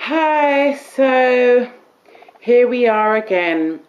Hi, so here we are again.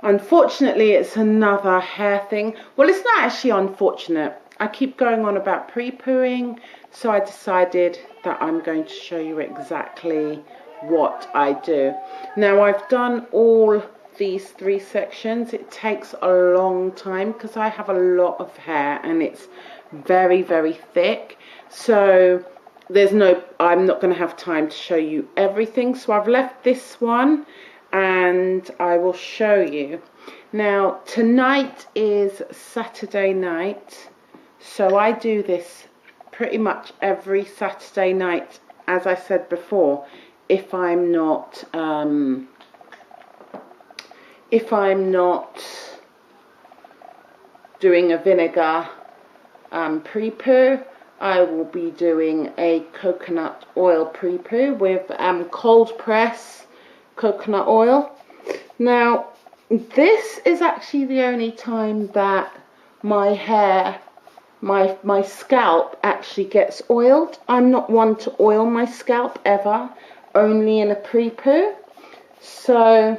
Unfortunately, it's another hair thing. Well, it's not actually unfortunate. I keep going on about pre-pooing, so I decided that I'm going to show you exactly what I do. Now, I've done all these 3 sections. It takes a long time because I have a lot of hair and it's very, very thick. So I'm not going to have time to show you everything. So I've left this one and I will show you. Now, tonight is Saturday night. So I do this pretty much every Saturday night, as I said before, if I'm not doing a vinegar pre-poo, I will be doing a coconut oil pre-poo with cold press coconut oil. Now, this is actually the only time that my hair, my scalp actually gets oiled. I'm not one to oil my scalp ever, only in a pre-poo. So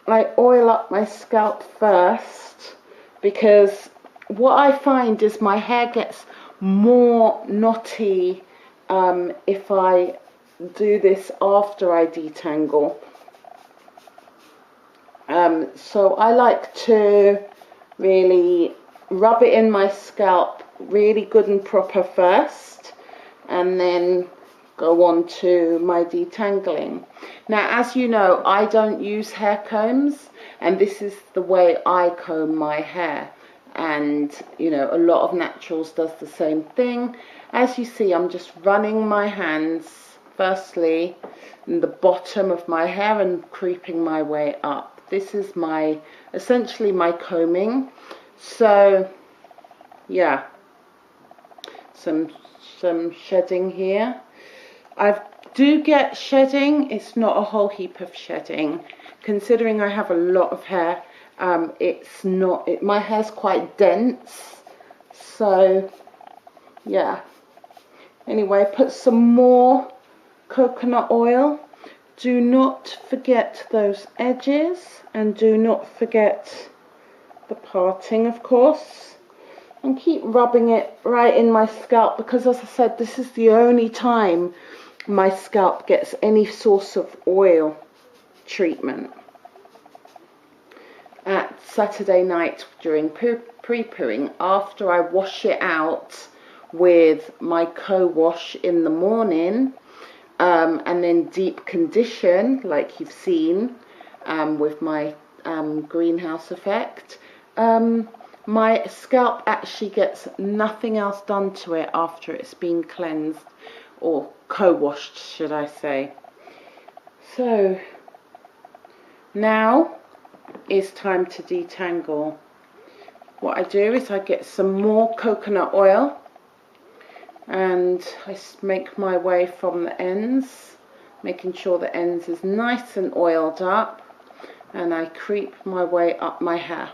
I oil up my scalp first because what I find is my hair gets more knotty if I do this after I detangle. So I like to really rub it in my scalp really good and proper first, and then go on to my detangling. Now, as you know, I don't use hair combs, and this is the way I comb my hair. And you know, a lot of naturals does the same thing. As you see, I'm just running my hands firstly in the bottom of my hair and creeping my way up. This is essentially my combing. So yeah, some shedding here. I do get shedding. It's not a whole heap of shedding, considering I have a lot of hair. It's not, my hair's quite dense, so yeah. Anyway, put some more coconut oil. Do not forget those edges, and do not forget the parting, of course. And keep rubbing it right in my scalp, because as I said, this is the only time my scalp gets any source of oil treatment. At Saturday night during pre-pooing, after I wash it out with my co-wash in the morning, and then deep condition like you've seen with my greenhouse effect, my scalp actually gets nothing else done to it after it's been cleansed, or co-washed should I say. So now is time to detangle. What I do is I get some more coconut oil and I make my way from the ends, making sure the ends is nice and oiled up, and I creep my way up my hair.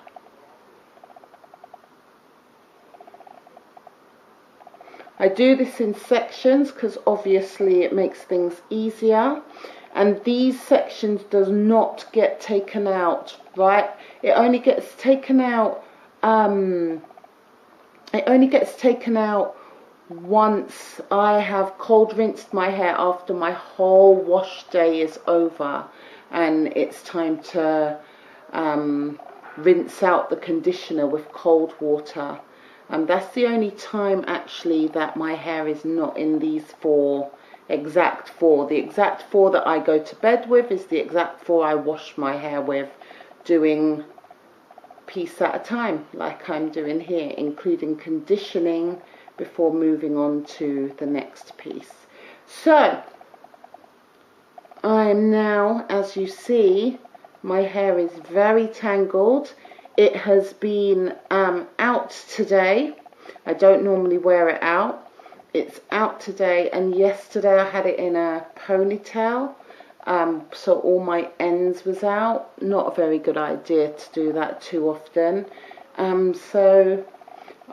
I do this in sections because obviously it makes things easier, and these sections does not get taken out, right? It only gets taken out once I have cold rinsed my hair after my whole wash day is over, and it's time to rinse out the conditioner with cold water. That's the only time actually that my hair is not in these exact four. The exact 4 that I go to bed with is the exact 4 I wash my hair with, doing piece at a time like I'm doing here, including conditioning before moving on to the next piece. So I'm now, as you see, my hair is very tangled. It has been out today. I don't normally wear it out. It's out today, and yesterday I had it in a ponytail, so all my ends was out. Not a very good idea to do that too often. So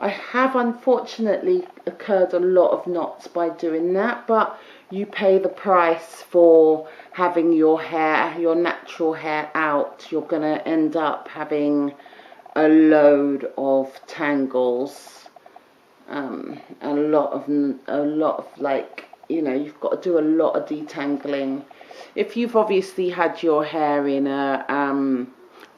I have unfortunately incurred a lot of knots by doing that, but you pay the price for having your hair, your natural hair out. You're going to end up having a load of tangles, a lot of like, you know, you've got to do a lot of detangling. If you've obviously had your hair in a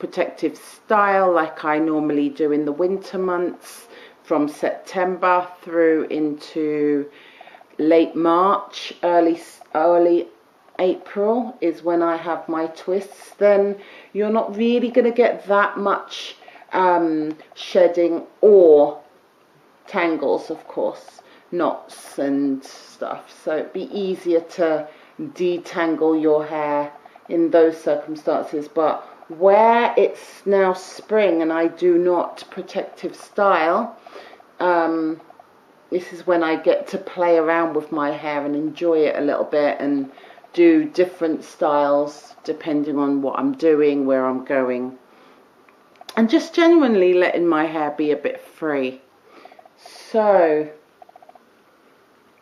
protective style like I normally do in the winter months, from September through into late March, early April is when I have my twists, then you're not really going to get that much shedding or tangles, of course, knots and stuff. So it'd be easier to detangle your hair in those circumstances. But where it's now spring and I do not protective style, this is when I get to play around with my hair and enjoy it a little bit and do different styles depending on what I'm doing, where I'm going, and just genuinely letting my hair be a bit free. So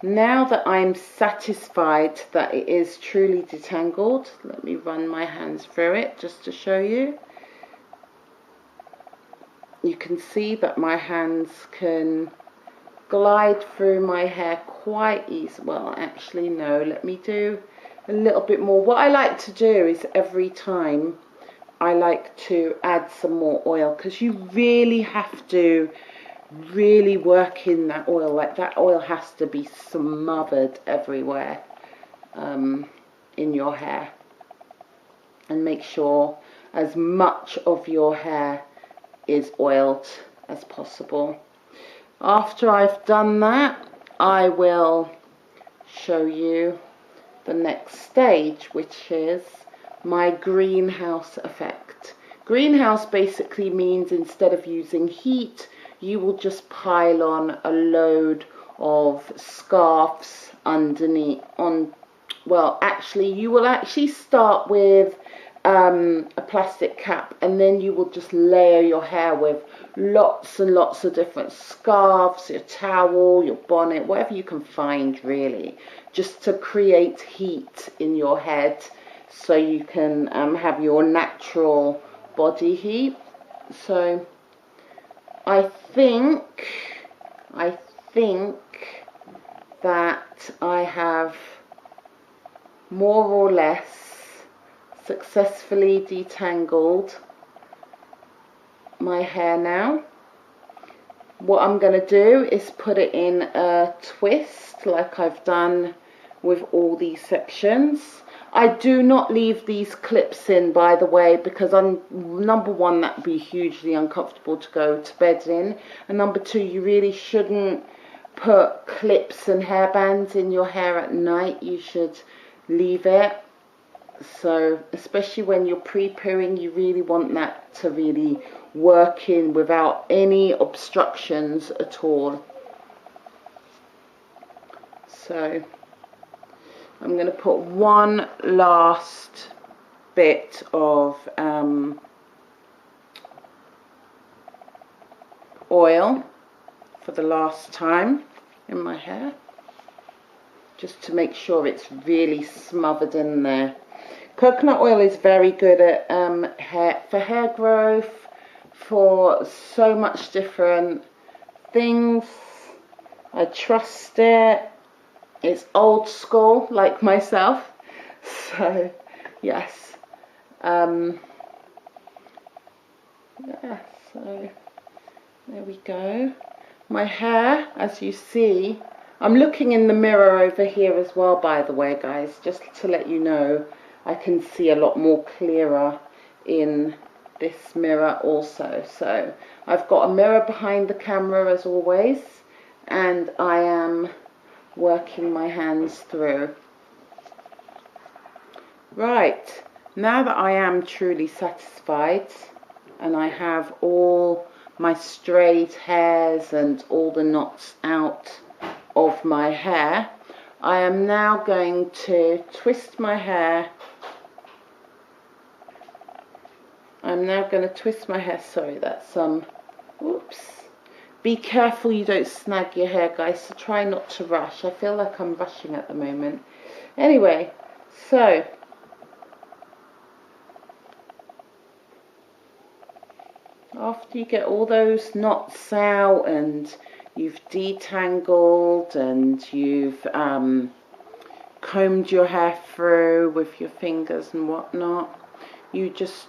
now that I'm satisfied that it is truly detangled, let me run my hands through it just to show you. You can see that my hands can glide through my hair quite easily. Well, actually no, let me do a little bit more. What I like to do is every time I like to add some more oil, because you really have to really work in that oil. Like, that oil has to be smothered everywhere in your hair, and make sure as much of your hair is oiled as possible. After I've done that, I will show you the next stage, which is my greenhouse effect. Greenhouse basically means instead of using heat, you will just pile on a load of scarves underneath. Well, actually, you will actually start with a plastic cap, and then you will just layer your hair with lots and lots of different scarves, your towel, your bonnet, whatever you can find, really, just to create heat in your head so you can have your natural body heat. So I think that I have more or less successfully detangled my hair now. What I'm going to do is put it in a twist like I've done with all these sections. I do not leave these clips in, by the way, because number one, that would be hugely uncomfortable to go to bed in, and number two, you really shouldn't put clips and hairbands in your hair at night. You should leave it. So especially when you're pre-pooing, you really want that to really work in without any obstructions at all. So I'm going to put one last bit of oil for the last time in my hair, just to make sure it's really smothered in there. Coconut oil is very good at hair growth, for so much different things. I trust it. It's old school, like myself. So yes, yeah. So there we go. My hair, as you see, I'm looking in the mirror over here as well, by the way, guys, just to let you know. I can see a lot more clearer in this mirror also. So I've got a mirror behind the camera as always, and I am working my hands through. Right, now that I am truly satisfied and I have all my straight hairs and all the knots out of my hair, I am now going to twist my hair. I'm now going to twist my hair, sorry, that's oops, be careful you don't snag your hair, guys, so try not to rush. I feel like I'm rushing at the moment. Anyway, so after you get all those knots out and you've detangled and you've combed your hair through with your fingers and whatnot, you just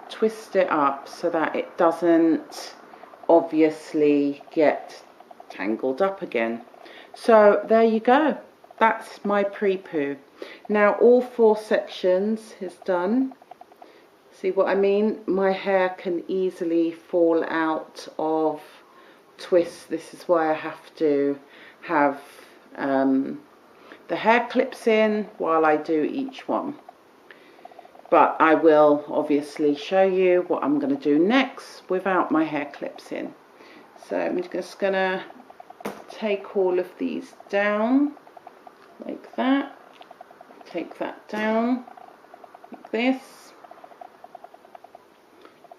twist it up so that it doesn't obviously get tangled up again. So there you go, that's my pre-poo. Now all 4 sections is done. See what I mean? My hair can easily fall out of twists. This is why I have to have the hair clips in while I do each one. But I will obviously show you what I'm going to do next without my hair clips in. So I'm just going to take all of these down like that. Take that down like this.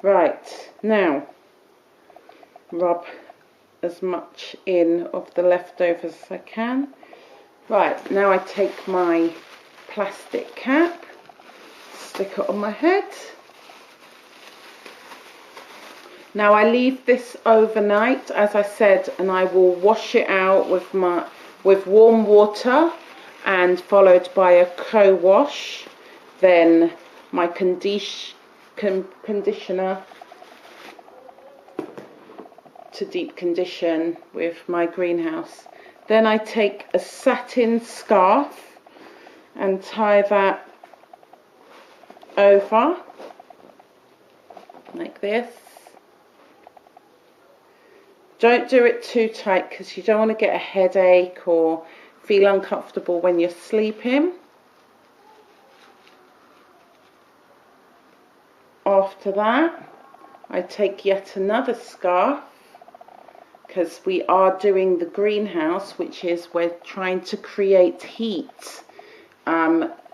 Right, now rub as much in of the leftovers as I can. Right, now I take my plastic cap, stick it on my head. Now I leave this overnight, as I said, and I will wash it out with warm water and followed by a co-wash. Then my conditioner to deep condition with my greenhouse. Then I take a satin scarf and tie that over like this. Don't do it too tight because you don't want to get a headache or feel uncomfortable when you're sleeping. After that, I take yet another scarf because we are doing the greenhouse, which is we're trying to create heat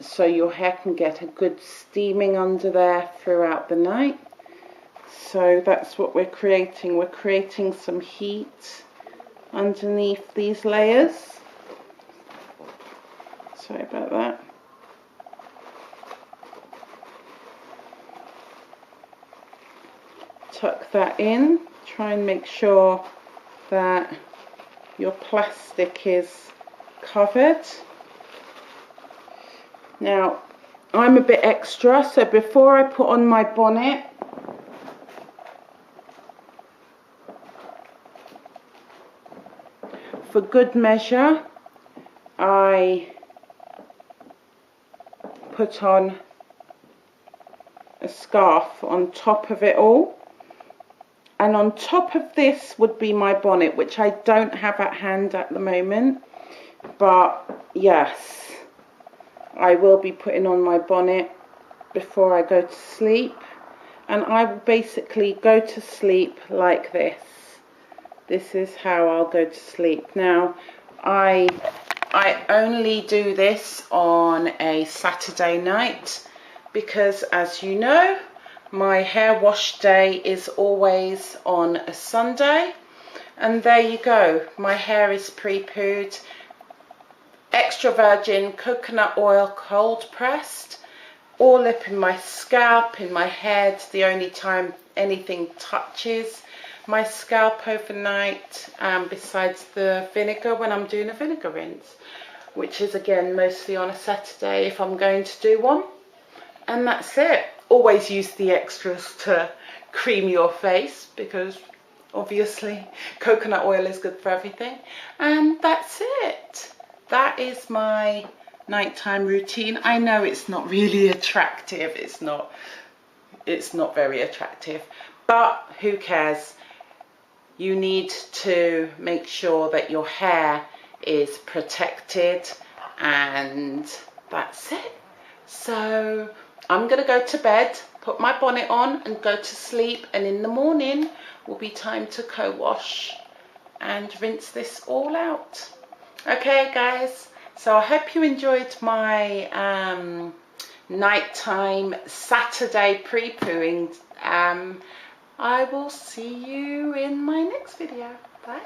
so your hair can get a good steaming under there throughout the night. So that's what we're creating. We're creating some heat underneath these layers. Sorry about that. Tuck that in. Try and make sure that your plastic is covered. Now, I'm a bit extra, so before I put on my bonnet, for good measure, I put on a scarf on top of it all. And on top of this would be my bonnet, which I don't have at hand at the moment. But yes, I will be putting on my bonnet before I go to sleep. And I will basically go to sleep like this. This is how I'll go to sleep. Now, I only do this on a Saturday night because, as you know, my hair wash day is always on a Sunday. And there you go, my hair is pre-pooed, extra virgin coconut oil cold pressed, all up in my scalp, in my head. The only time anything touches my scalp overnight, besides the vinegar, when I'm doing a vinegar rinse, which is again mostly on a Saturday if I'm going to do one. And that's it. Always use the extras to cream your face because obviously coconut oil is good for everything. And that's it. That is my nighttime routine. I know it's not really attractive. It's not very attractive, but who cares? You need to make sure that your hair is protected, and that's it. So I'm going to go to bed, put my bonnet on and go to sleep, and in the morning will be time to co-wash and rinse this all out. Okay guys, so I hope you enjoyed my nighttime Saturday pre-pooing I will see you in my next video. Bye.